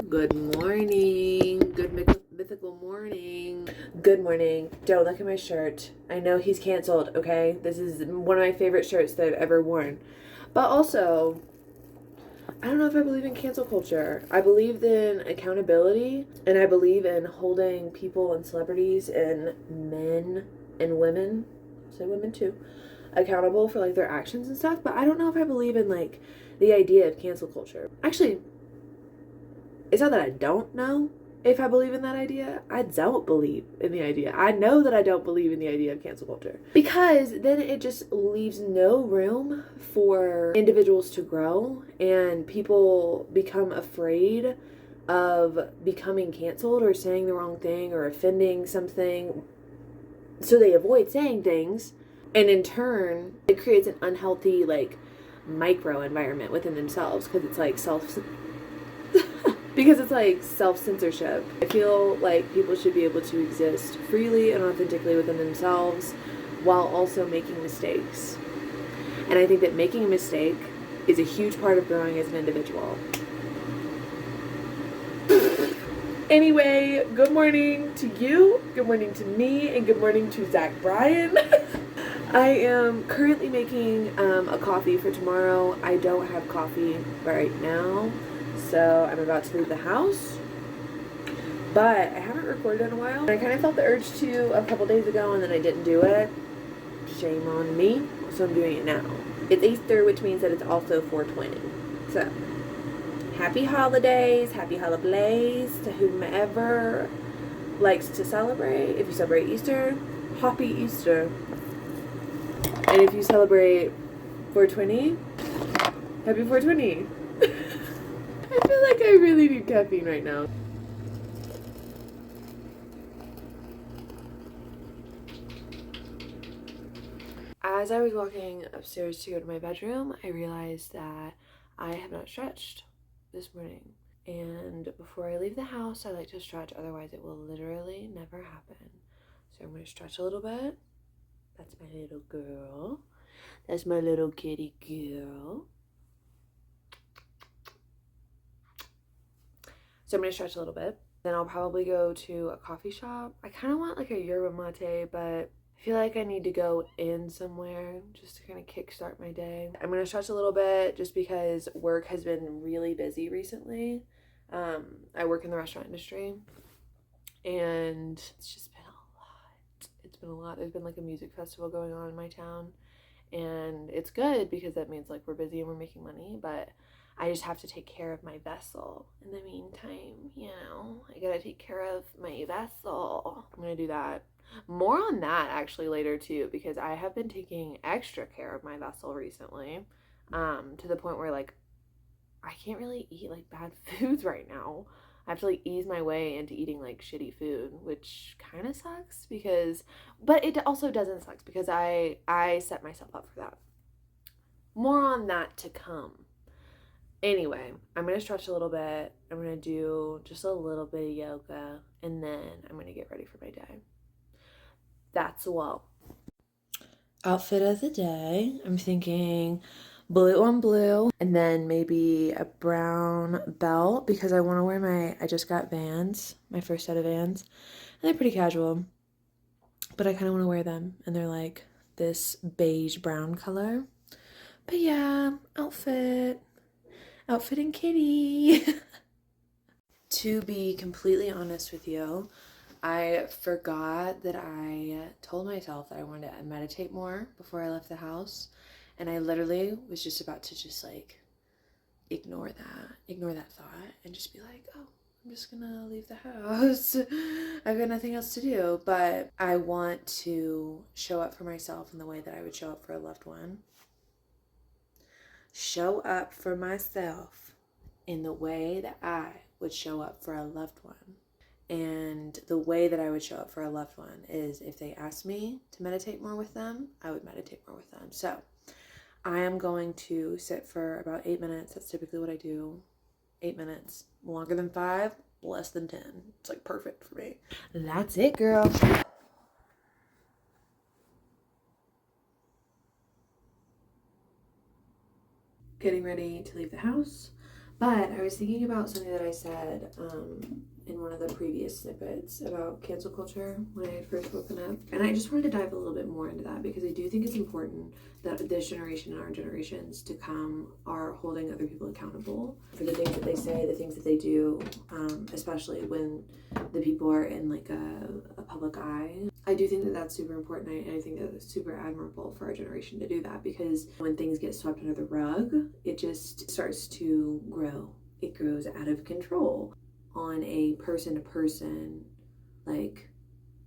Good morning. Good mythical morning. Good morning. Don't look at my shirt. I know he's canceled, okay? This is one of my favorite shirts that I've ever worn. But also, I don't know if I believe in cancel culture. I believe in accountability, and I believe in holding people and celebrities and men and women, say women too, accountable for like their actions and stuff. But I don't know if I believe in like the idea of cancel culture. Actually, it's not that I don't know if I believe in that idea. I don't believe in the idea. I know that I don't believe in the idea of cancel culture. Because then it just leaves no room for individuals to grow, and people become afraid of becoming canceled or saying the wrong thing or offending something. So they avoid saying things, and in turn, it creates an unhealthy, like, micro environment within themselves because it's like self-censorship. I feel like people should be able to exist freely and authentically within themselves while also making mistakes. And I think that making a mistake is a huge part of growing as an individual. Anyway, good morning to you, good morning to me, and good morning to Zach Bryan. I am currently making a coffee for tomorrow. I don't have coffee right now, so I'm about to leave the house, but I haven't recorded in a while. I kind of felt the urge to a couple days ago, and then I didn't do it. Shame on me, so I'm doing it now. It's Easter, which means that it's also 420. So, happy holidays to whomever likes to celebrate. If you celebrate Easter, happy Easter. And if you celebrate 420, happy 420. I feel like I really need caffeine right now. As I was walking upstairs to go to my bedroom, I realized that I have not stretched this morning. And before I leave the house, I like to stretch, otherwise it will literally never happen. So I'm going to stretch a little bit. That's my little girl. That's my little kitty girl. So I'm going to stretch a little bit. Then I'll probably go to a coffee shop. I kind of want like a yerba mate, but I feel like I need to go in somewhere just to kind of kickstart my day. I'm going to stretch a little bit just because work has been really busy recently. I work in the restaurant industry, and it's just been a lot. It's been a lot. There's been like a music festival going on in my town, and it's good because that means like we're busy and we're making money, but I just have to take care of my vessel in the meantime, you know. I gotta take care of my vessel. I'm gonna do that. More on that actually later too, because I have been taking extra care of my vessel recently, to the point where like I can't really eat like bad foods right now. I have to like ease my way into eating like shitty food, which kind of sucks but it also doesn't suck because I set myself up for that. More on that to come. Anyway, I'm going to stretch a little bit. I'm going to do just a little bit of yoga, and then I'm going to get ready for my day. That's well. Outfit of the day. I'm thinking blue on blue, and then maybe a brown belt because I want to wear I just got Vans, my first set of Vans, and they're pretty casual, but I kind of want to wear them, and they're like this beige brown color. But yeah, outfit and kitty. To be completely honest with you, I forgot that I told myself that I wanted to meditate more before I left the house, and I literally was just about to just like ignore that thought and just be like, oh, I'm just gonna leave the house. I've got nothing else to do. But I want to show up for myself in the way that I would show up for a loved one. Show up for myself in the way that I would show up for a loved one. And the way that I would show up for a loved one is if they asked me to meditate more with them, I would meditate more with them. So I am going to sit for about 8 minutes. That's typically what I do. 8 minutes. Longer than 5, less than 10. It's like perfect for me. That's it, girl. Getting ready to leave the house. But I was thinking about something that I said in one of the previous snippets about cancel culture when I had first woken up. And I just wanted to dive a little bit more into that because I do think it's important that this generation and our generations to come are holding other people accountable for the things that they say, the things that they do, especially when the people are in like a public eye. I do think that that's super important. I think that it's super admirable for our generation to do that because when things get swept under the rug, it just starts to grow. It grows out of control. On a person-to-person, like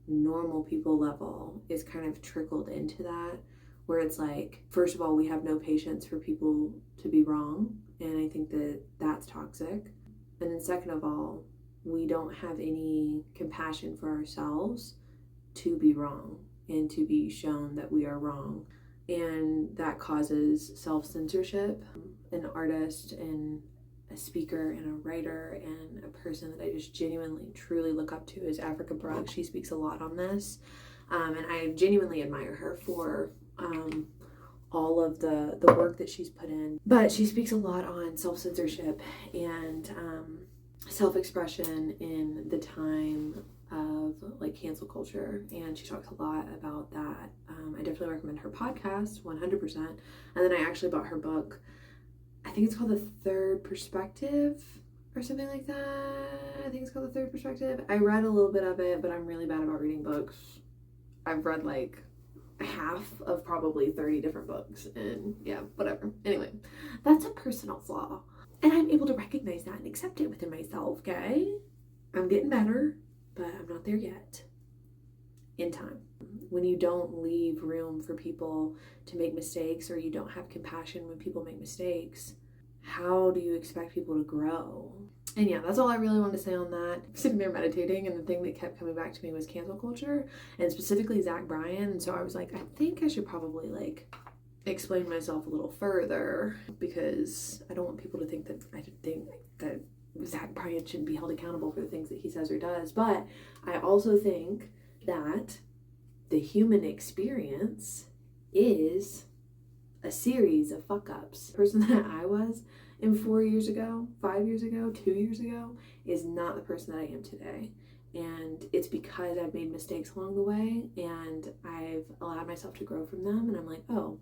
normal people level, is kind of trickled into that, where it's like, first of all, we have no patience for people to be wrong, and I think that that's toxic. And then second of all, we don't have any compassion for ourselves to be wrong and to be shown that we are wrong, and that causes self-censorship. An artist and a speaker and a writer and a person that I just genuinely truly look up to is Africa Brooke. She speaks a lot on this, and I genuinely admire her for all of the work that she's put in. But she speaks a lot on self-censorship and self-expression in the time of like cancel culture, and she talks a lot about that. I definitely recommend her podcast 100%. And then I actually bought her book. I think it's called The Third Perspective or something like that. I think it's called The Third Perspective. I read a little bit of it, but I'm really bad about reading books. I've read like half of probably 30 different books, and yeah, whatever. Anyway, that's a personal flaw, and I'm able to recognize that and accept it within myself, okay? I'm getting better, but I'm not there yet. In time. When you don't leave room for people to make mistakes, or you don't have compassion when people make mistakes, how do you expect people to grow? And yeah, that's all I really wanted to say on that. Sitting there meditating, and the thing that kept coming back to me was cancel culture, and specifically Zach Bryan. And so I was like, I think I should probably like explain myself a little further, because I don't want people to think that I think that Zach Bryan shouldn't be held accountable for the things that he says or does. But I also think that the human experience is a series of fuck-ups. The person that I was in 4 years ago, 5 years ago, 2 years ago is not the person that I am today. And it's because I've made mistakes along the way, and I've allowed myself to grow from them. And I'm like, oh,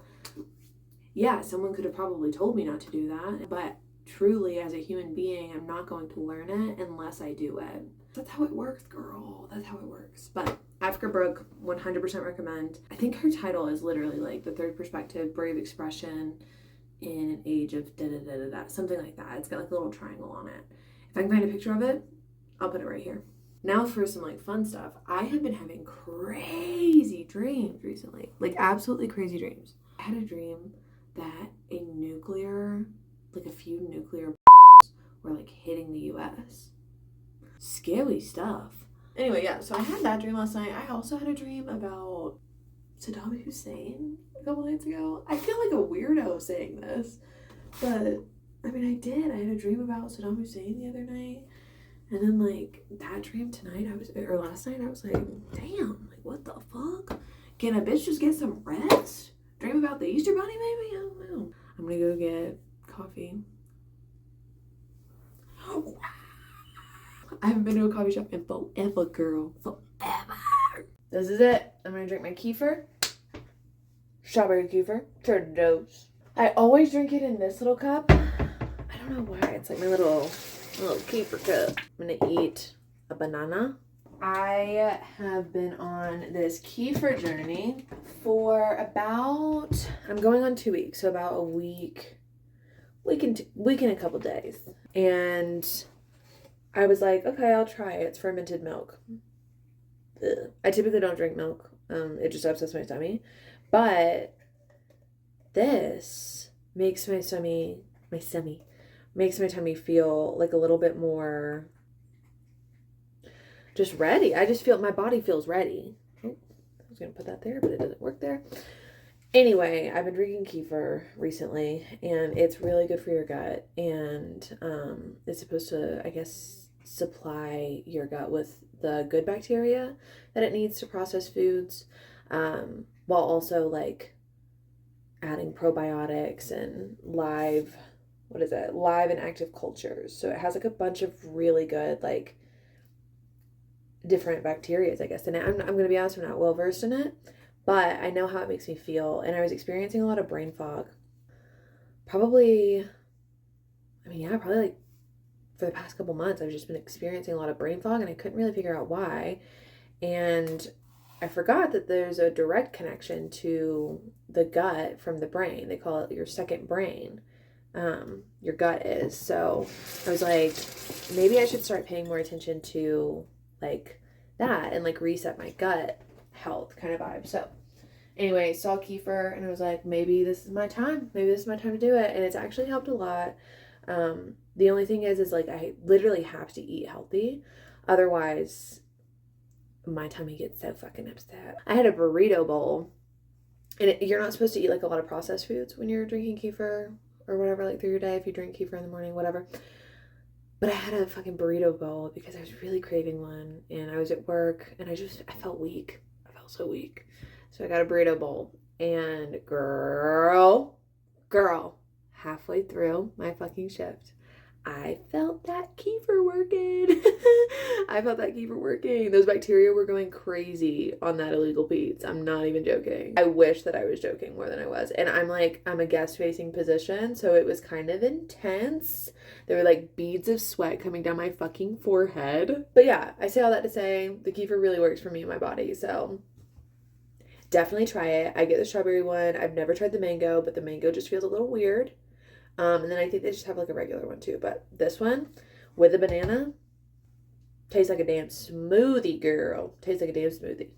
yeah, someone could have probably told me not to do that. But truly, as a human being, I'm not going to learn it unless I do it. That's how it works, girl. That's how it works. But Africa Brooke, 100% recommend. I think her title is literally like The Third Perspective, Brave Expression in an Age of da-da-da-da-da, something like that. It's got like a little triangle on it. If I can find a picture of it, I'll put it right here. Now for some like fun stuff. I have been having crazy dreams recently, like absolutely crazy dreams. I had a dream that a few nuclear were like hitting the US. Scary stuff. Anyway, yeah, so I had that dream last night. I also had a dream about Saddam Hussein a couple nights ago. I feel like a weirdo saying this, but I mean, I did. I had a dream about Saddam Hussein the other night, and then like that dream last night, I was like, damn, like what the fuck? Can a bitch just get some rest? Dream about the Easter Bunny, maybe? I don't know. I'm gonna go get coffee. I haven't been to a coffee shop in forever, girl. Forever. This is it. I'm gonna drink my kefir. Strawberry kefir. Trader Joe's. I always drink it in this little cup. I don't know why. It's like my little kefir cup. I'm gonna eat a banana. I have been on this kefir journey for I'm going on 2 weeks, so about a week and a couple days. And I was like, okay, I'll try it. It's fermented milk. Ugh. I typically don't drink milk. It just upsets my tummy. But this makes my tummy feel like a little bit more just ready. I just feel my body feels ready. Oh, I was going to put that there, but it doesn't work there. Anyway, I've been drinking kefir recently, and it's really good for your gut. And it's supposed to, I guess, supply your gut with the good bacteria that it needs to process foods, while also like adding probiotics and live what is it? Live and active cultures. So it has like a bunch of really good, like, different bacteria, I guess, in it. I'm going to be honest, I'm not well versed in it, but I know how it makes me feel. And I was experiencing a lot of brain fog. Probably like for the past couple months, I've just been experiencing a lot of brain fog and I couldn't really figure out why. And I forgot that there's a direct connection to the gut from the brain. They call it your second brain. Your gut is. So I was like, maybe I should start paying more attention to like that and like reset my gut health kind of vibe. So anyway, saw kefir and I was like, maybe this is my time. Maybe this is my time to do it. And it's actually helped a lot. The only thing is like I literally have to eat healthy. Otherwise, my tummy gets so fucking upset. I had a burrito bowl. And you're not supposed to eat like a lot of processed foods when you're drinking kefir or whatever, like through your day, if you drink kefir in the morning, whatever. But I had a fucking burrito bowl because I was really craving one and I was at work and I felt weak. I felt so weak. So I got a burrito bowl and girl, halfway through my fucking shift, I felt that kefir working. I felt that kefir working. Those bacteria were going crazy on that illegal Pete's. I'm not even joking. I wish that I was joking more than I was. And I'm a guest facing position, so it was kind of intense. There were like beads of sweat coming down my fucking forehead. But yeah, I say all that to say the kefir really works for me and my body, so definitely try it. I get the strawberry one. I've never tried the mango, but the mango just feels a little weird. And then I think they just have like a regular one too. But this one with the banana tastes like a damn smoothie, girl. Tastes like a damn smoothie.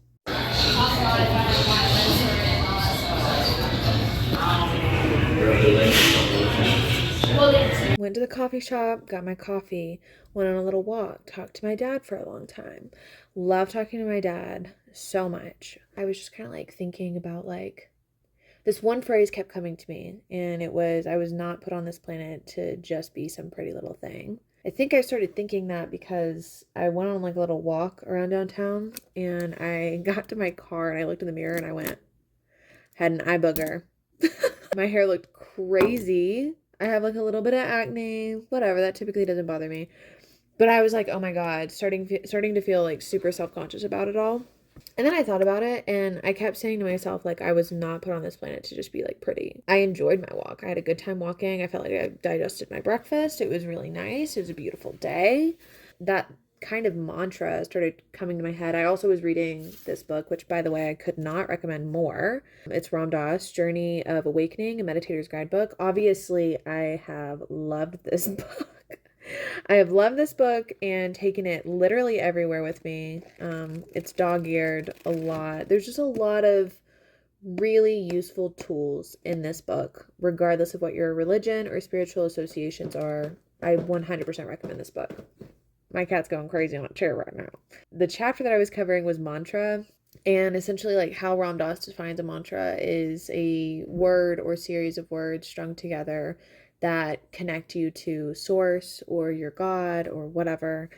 Went to the coffee shop, got my coffee, went on a little walk, talked to my dad for a long time. Love talking to my dad so much. I was just kind of like thinking about like, this one phrase kept coming to me, and it was, I was not put on this planet to just be some pretty little thing. I think I started thinking that because I went on like a little walk around downtown, and I got to my car, and I looked in the mirror, and I had an eye booger. My hair looked crazy. I have like a little bit of acne, whatever, that typically doesn't bother me. But I was like, oh my God, starting to feel like super self-conscious about it all. And then I thought about it and I kept saying to myself, like, I was not put on this planet to just be like pretty. I enjoyed my walk. I had a good time walking. I felt like I digested my breakfast. It was really nice. It was a beautiful day. That kind of mantra started coming to my head. I also was reading this book, which by the way, I could not recommend more. It's Ram Dass, Journey of Awakening, a Meditator's Guidebook. Obviously, I have loved this book. I have loved this book and taken it literally everywhere with me. It's dog-eared a lot. There's just a lot of really useful tools in this book, regardless of what your religion or spiritual associations are. I 100% recommend this book. My cat's going crazy on a chair right now. The chapter that I was covering was mantra, and essentially like how Ram Dass defines a mantra is a word or series of words strung together that connect you to source or your God or whatever.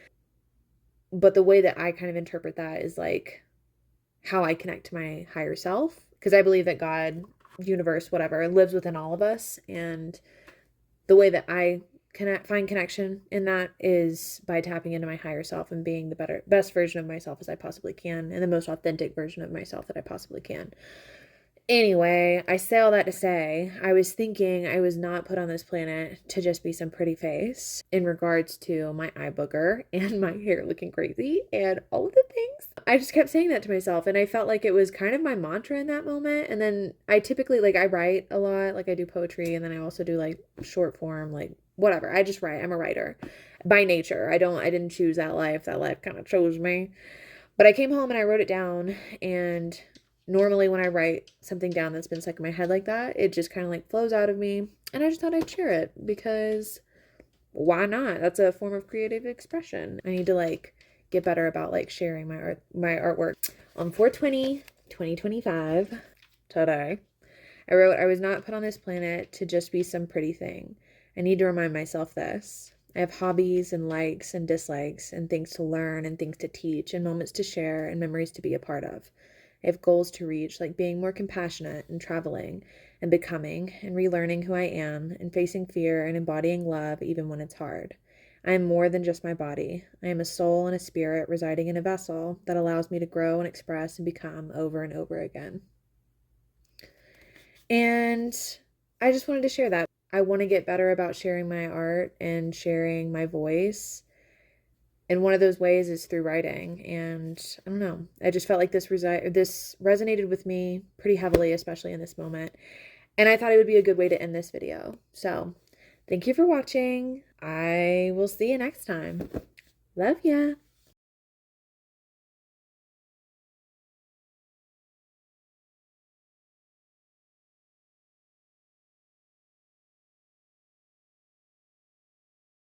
But the way that I kind of interpret that is like how I connect to my higher self, because I believe that God, universe, whatever, lives within all of us. And the way that I find connection in that is by tapping into my higher self and being the best version of myself as I possibly can, and the most authentic version of myself that I possibly can. Anyway, I say all that to say, I was thinking I was not put on this planet to just be some pretty face in regards to my eye booger and my hair looking crazy and all of the things. I just kept saying that to myself, and I felt like it was kind of my mantra in that moment. And then I typically, like, I write a lot, like I do poetry, and then I also do like short form, like whatever. I just write. I'm a writer by nature. I didn't choose that life. That life kind of chose me. But I came home and I wrote it down, and normally when I write something down that's been stuck in my head like that, it just kind of like flows out of me. And I just thought I'd share it because why not? That's a form of creative expression. I need to like get better about like sharing my artwork. On 4/20/2025, today, I wrote, I was not put on this planet to just be some pretty thing. I need to remind myself this. I have hobbies and likes and dislikes and things to learn and things to teach and moments to share and memories to be a part of. I have goals to reach, like being more compassionate and traveling and becoming and relearning who I am and facing fear and embodying love even when it's hard. I am more than just my body. I am a soul and a spirit residing in a vessel that allows me to grow and express and become over and over again. And I just wanted to share that. I want to get better about sharing my art and sharing my voice. And one of those ways is through writing. And I don't know, I just felt like this resonated with me pretty heavily, especially in this moment. And I thought it would be a good way to end this video. So thank you for watching. I will see you next time. Love ya.